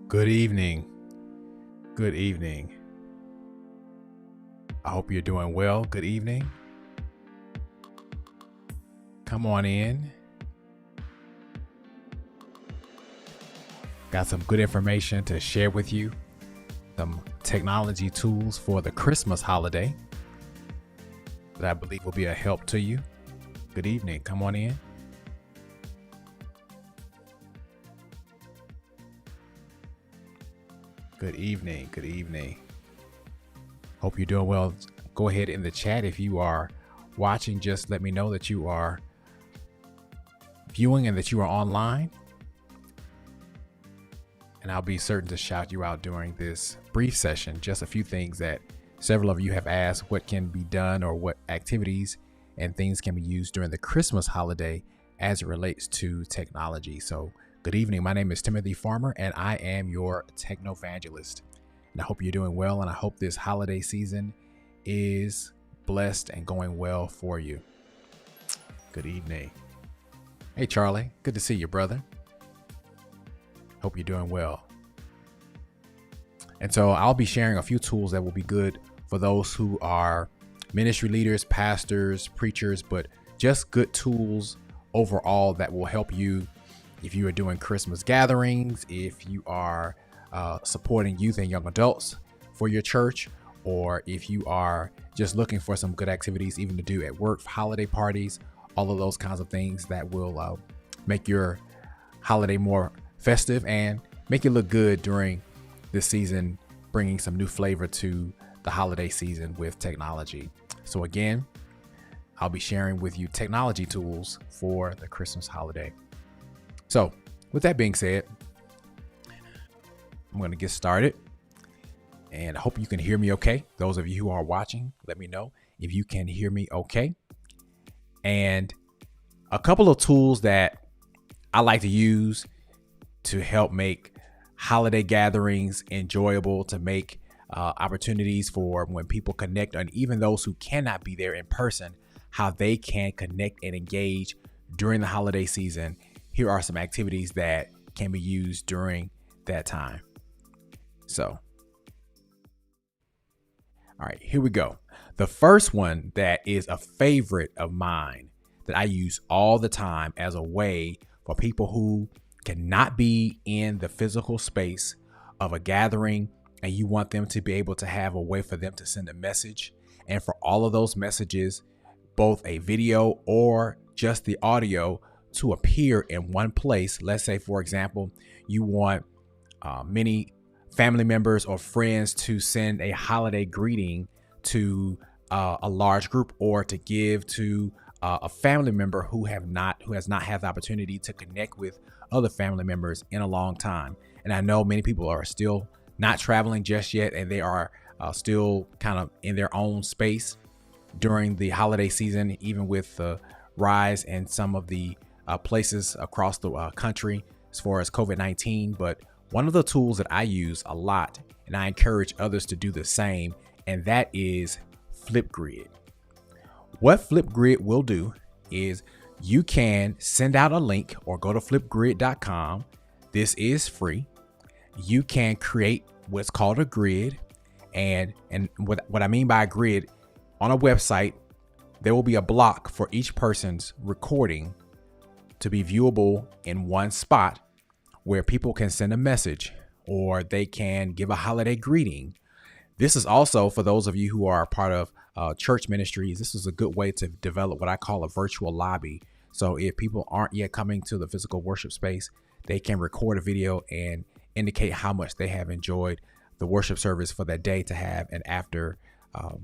Good evening. Good evening. I hope you're doing well. Good evening. Come on in. Got some good information to share with you. Some technology tools for the Christmas holiday that I believe will be a help to you. Good evening. Come on in. Good evening. Good evening. Hope you're doing well. Go ahead in the chat. If you are watching, just let me know that you are viewing and that you are online. And I'll be certain to shout you out during this brief session. Just a few things that several of you have asked what can be done or what activities and things can be used during the Christmas holiday as it relates to technology. So good evening. My name is Timothy Farmer and I am your Technovangelist. And I hope you're doing well, and I hope this holiday season is blessed and going well for you. Good evening. Hey, Charlie. Good to see you, brother. Hope you're doing well. And so I'll be sharing a few tools that will be good for those who are ministry leaders, pastors, preachers, but just good tools overall that will help you if you are doing Christmas gatherings, if you are supporting youth and young adults for your church, or if you are just looking for some good activities even to do at work, holiday parties, all of those kinds of things that will make your holiday more festive and make it look good during this season, bringing some new flavor to the holiday season with technology. So again, I'll be sharing with you technology tools for the Christmas holiday. So with that being said, I'm going to get started, and I hope you can hear me okay. Those of you who are watching, let me know if you can hear me okay. And a couple of tools that I like to use to help make holiday gatherings enjoyable, to make opportunities for when people connect, and even those who cannot be there in person, how they can connect and engage during the holiday season. Here are some activities that can be used during that time. So, all right, here we go. The first one that is a favorite of mine that I use all the time as a way for people who cannot be in the physical space of a gathering, and you want them to be able to have a way for them to send a message, and for all of those messages, both a video or just the audio, to appear in one place. Let's say, for example, you want many family members or friends to send a holiday greeting to a large group, or to give to a family member who has not had the opportunity to connect with other family members in a long time. And I know many people are still not traveling just yet, and they are still kind of in their own space during the holiday season, even with the rise in some of the places across the country as far as COVID-19. But one of the tools that I use a lot, and I encourage others to do the same, and that is Flipgrid. What Flipgrid will do is you can send out a link or go to flipgrid.com. This is free. You can create what's called a grid. And what I mean by a grid, on a website, there will be a block for each person's recording to be viewable in one spot, where people can send a message or they can give a holiday greeting. This is also for those of you who are part of church ministries. This is a good way to develop what I call a virtual lobby. So if people aren't yet coming to the physical worship space, they can record a video and indicate how much they have enjoyed the worship service for that day, to have an after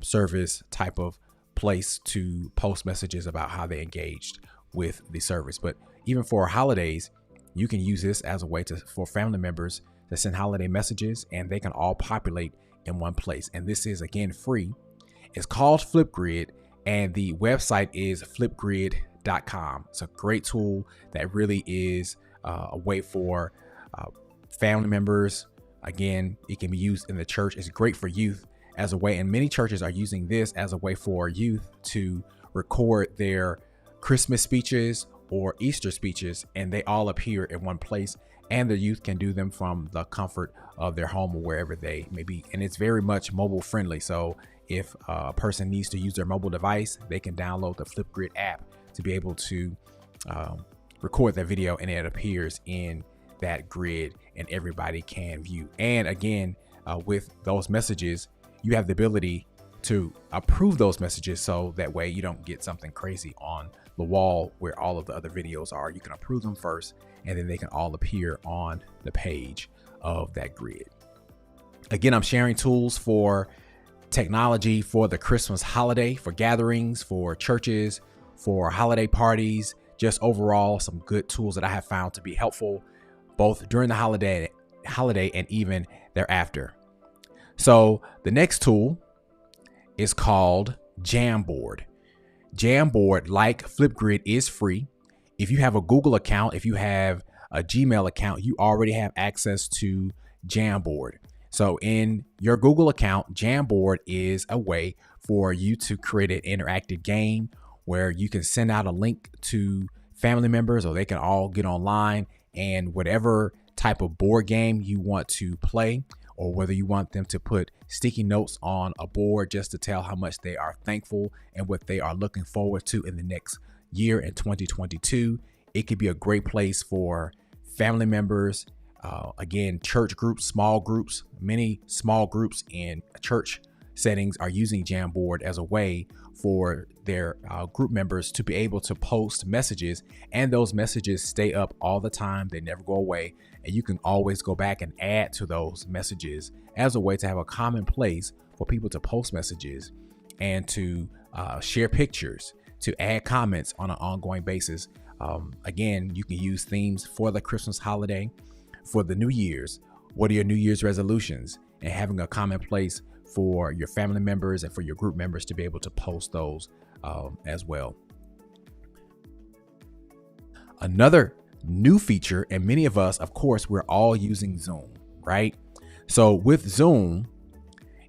service type of place to post messages about how they engaged with the service. But even for holidays, you can use this as a way for family members to send holiday messages, and they can all populate in one place. And this is, again, free. It's called Flipgrid, and the website is flipgrid.com. It's a great tool that really is a way for family members. Again, it can be used in the church. It's great for youth as a way, and many churches are using this as a way for youth to record their Christmas speeches or Easter speeches, and they all appear in one place. and the youth can do them from the comfort of their home or wherever they may be. And it's very much mobile friendly. So if a person needs to use their mobile device, they can download the Flipgrid app to be able to record that video, and it appears in that grid and everybody can view. And again, with those messages, you have the ability to approve those messages, so that way you don't get something crazy on the wall where all of the other videos are. You can approve them first, and then they can all appear on the page of that grid. Again, I'm sharing tools for technology for the Christmas holiday, for gatherings, for churches, for holiday parties, just overall some good tools that I have found to be helpful both during the holiday and even thereafter. So the next tool is called Jamboard. Jamboard, like Flipgrid, is free. If you have a Google account, if you have a Gmail account, you already have access to Jamboard. So in your Google account, Jamboard is a way for you to create an interactive game where you can send out a link to family members, or they can all get online, and whatever type of board game you want to play, or whether you want them to put sticky notes on a board just to tell how much they are thankful and what they are looking forward to in the next year in 2022. It could be a great place for family members. Again, church groups, small groups, many small groups in church settings are using Jamboard as a way for their group members to be able to post messages, and those messages stay up all the time. They never go away, and you can always go back and add to those messages as a way to have a common place for people to post messages and to share pictures, to add comments on an ongoing basis. Again, you can use themes for the Christmas holiday, for the New Year's. What are your New Year's resolutions? And having a common place for your family members and for your group members to be able to post those as well. Another new feature, and many of us, of course, we're all using Zoom, right? So with Zoom,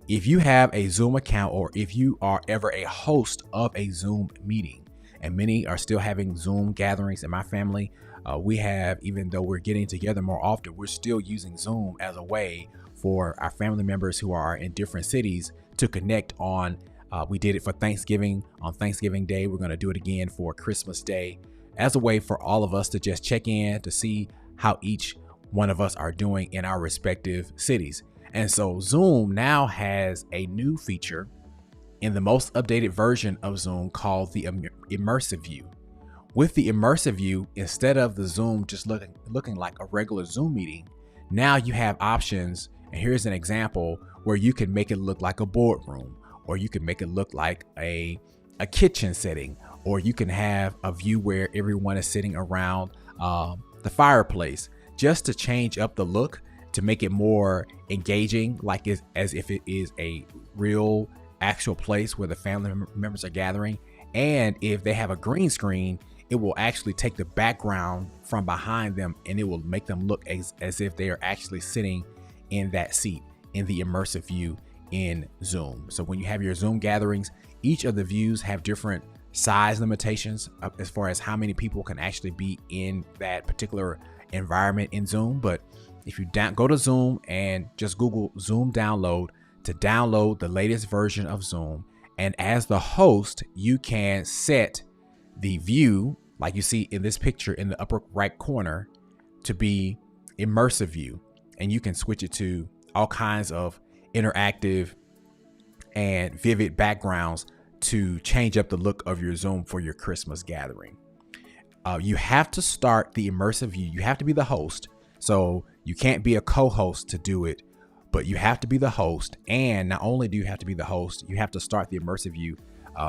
if you have a Zoom account, or if you are ever a host of a Zoom meeting, and many are still having Zoom gatherings in my family, we have, even though we're getting together more often, we're still using Zoom as a way for our family members who are in different cities to connect on. We did it for Thanksgiving on Thanksgiving Day. We're going to do it again for Christmas Day, as a way for all of us to just check in to see how each one of us are doing in our respective cities. And so Zoom now has a new feature in the most updated version of Zoom called the immersive view. With the immersive view, instead of the Zoom just looking like a regular Zoom meeting, now you have options. And here's an example where you can make it look like a boardroom, or you can make it look like a kitchen setting, or you can have a view where everyone is sitting around the fireplace, just to change up the look, to make it more engaging, like as if it is a real actual place where the family members are gathering. And if they have a green screen, it will actually take the background from behind them, and it will make them look as if they are actually sitting in that seat in the immersive view in Zoom. So when you have your Zoom gatherings, each of the views have different size limitations as far as how many people can actually be in that particular environment in Zoom. But if you go to Zoom and just Google Zoom download to download the latest version of Zoom, and as the host, you can set the view, like you see in this picture in the upper right corner, to be immersive view. And you can switch it to all kinds of interactive and vivid backgrounds to change up the look of your Zoom for your Christmas gathering. You have to start the immersive view. You have to be the host. So you can't be a co-host to do it, but you have to be the host. And not only do you have to be the host, you have to start the immersive view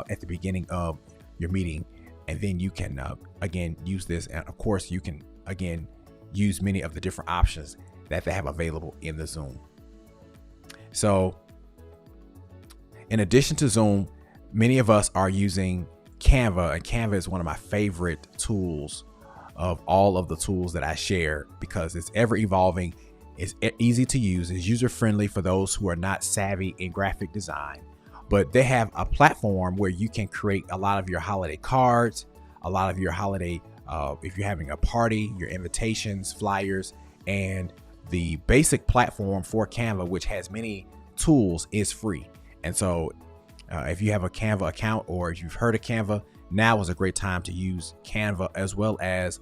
at the beginning of your meeting. And then you can, again, use this. And of course, you can, again, use many of the different options that they have available in the Zoom. So in addition to Zoom, many of us are using Canva, and Canva is one of my favorite tools of all of the tools that I share, because it's ever evolving, it's easy to use, it's user friendly for those who are not savvy in graphic design. But they have a platform where you can create a lot of your holiday cards, a lot of your holiday, if you're having a party, your invitations, flyers, And the basic platform for Canva, which has many tools, is free. And so if you have a Canva account or if you've heard of Canva, now is a great time to use Canva, as well as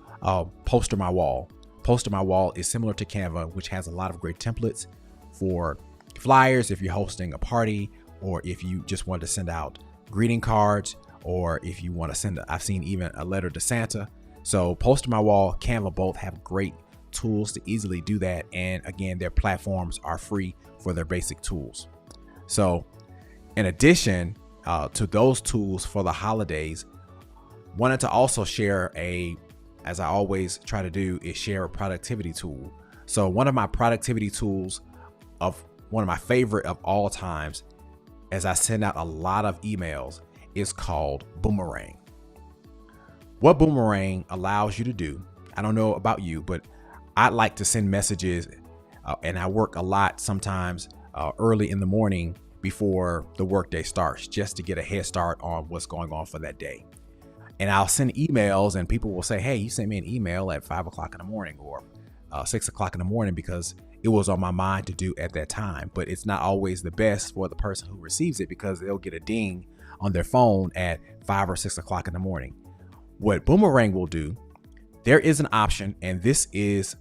Poster My Wall. Poster My Wall is similar to Canva, which has a lot of great templates for flyers if you're hosting a party, or if you just want to send out greeting cards, or if you want to send, I've seen even a letter to Santa. So Poster My Wall, Canva both have great tools to easily do that. And again, their platforms are free for their basic tools. So in addition to those tools for the holidays, wanted to also share as I always try to do, is share a productivity tool. So one of my productivity tools, of one of my favorite of all times, as I send out a lot of emails, is called Boomerang. What Boomerang allows you to do, I don't know about you, but I like to send messages and I work a lot sometimes early in the morning before the workday starts, just to get a head start on what's going on for that day. And I'll send emails and people will say, hey, you sent me an email at 5 o'clock in the morning or 6 o'clock in the morning, because it was on my mind to do at that time. But it's not always the best for the person who receives it, because they'll get a ding on their phone at 5 or 6 o'clock in the morning. What Boomerang will do, there is an option, and this is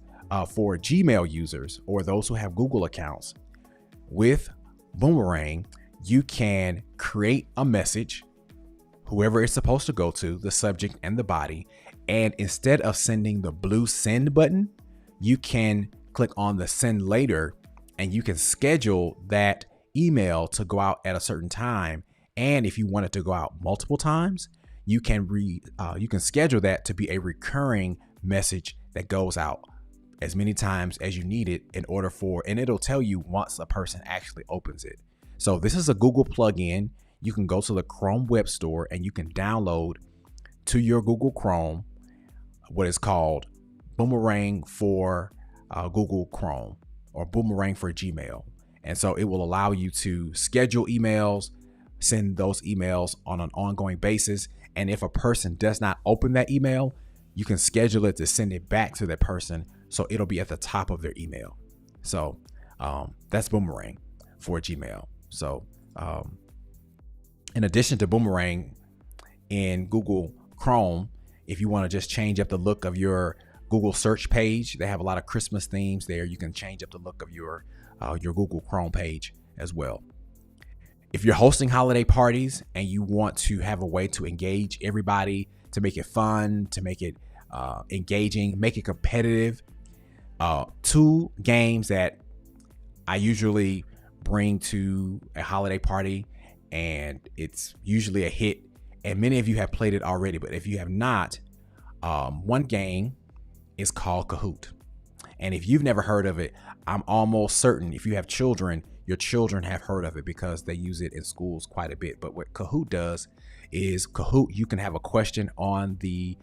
for Gmail users or those who have Google accounts. With Boomerang, you can create a message, whoever it's supposed to go to, the subject and the body. And instead of sending the blue send button, you can click on the send later, and you can schedule that email to go out at a certain time. And if you want it to go out multiple times, you can schedule that to be a recurring message that goes out as many times as you need it and it'll tell you once a person actually opens it. So this is a Google plugin. You can go to the Chrome Web Store and you can download to your Google Chrome what is called Boomerang for Google Chrome, or Boomerang for Gmail. And so it will allow you to schedule emails, send those emails on an ongoing basis. And if a person does not open that email, you can schedule it to send it back to that person, so it'll be at the top of their email. So that's Boomerang for Gmail. So in addition to Boomerang in Google Chrome, if you want to just change up the look of your Google search page, they have a lot of Christmas themes there. You can change up the look of your Google Chrome page as well. If you're hosting holiday parties and you want to have a way to engage everybody, to make it fun, to make it engaging, make it competitive, two games that I usually bring to a holiday party, and it's usually a hit, and many of you have played it already, but if you have not, one game is called Kahoot. And if you've never heard of it, I'm almost certain if you have children, your children have heard of it, because they use it in schools quite a bit. But what Kahoot does is you can have a question on the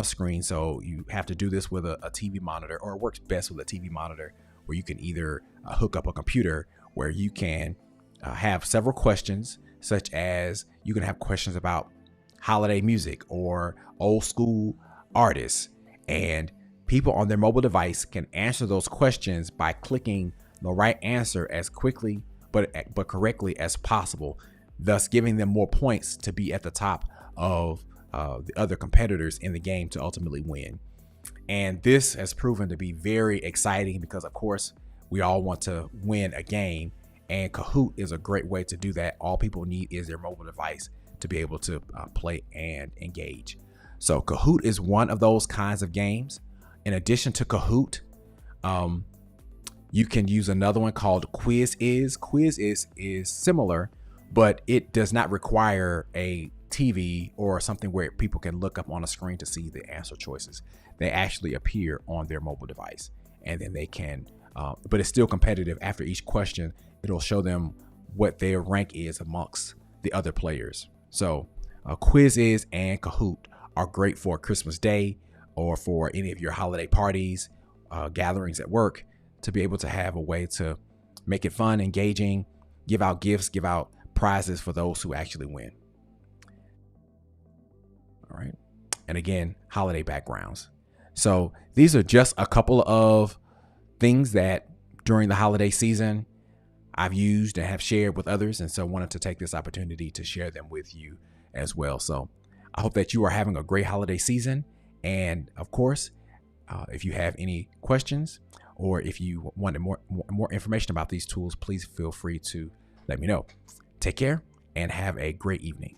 screen. So you have to do this with a TV monitor, or it works best with a TV monitor, where you can either hook up a computer where you can have several questions, such as you can have questions about holiday music or old school artists, and people on their mobile device can answer those questions by clicking the right answer as quickly but correctly as possible, thus giving them more points to be at the top of the other competitors in the game to ultimately win. And this has proven to be very exciting, because of course we all want to win a game, and Kahoot is a great way to do that. All people need is their mobile device to be able to play and engage. So Kahoot is one of those kinds of games. In addition to Kahoot, you can use another one called Quiz-Is. Quiz-Is is similar, but it does not require a TV or something where people can look up on a screen to see the answer choices. They actually appear on their mobile device, and then they can, but it's still competitive. After each question, it'll show them what their rank is amongst the other players. So Quiz-Is and Kahoot are great for Christmas Day or for any of your holiday parties, gatherings at work, to be able to have a way to make it fun, engaging, give out gifts, give out prizes for those who actually win. All right. And again, holiday backgrounds. So these are just a couple of things that during the holiday season I've used and have shared with others. And so wanted to take this opportunity to share them with you as well. So I hope that you are having a great holiday season. And of course, if you have any questions or if you wanted more information about these tools, please feel free to let me know. Take care and have a great evening.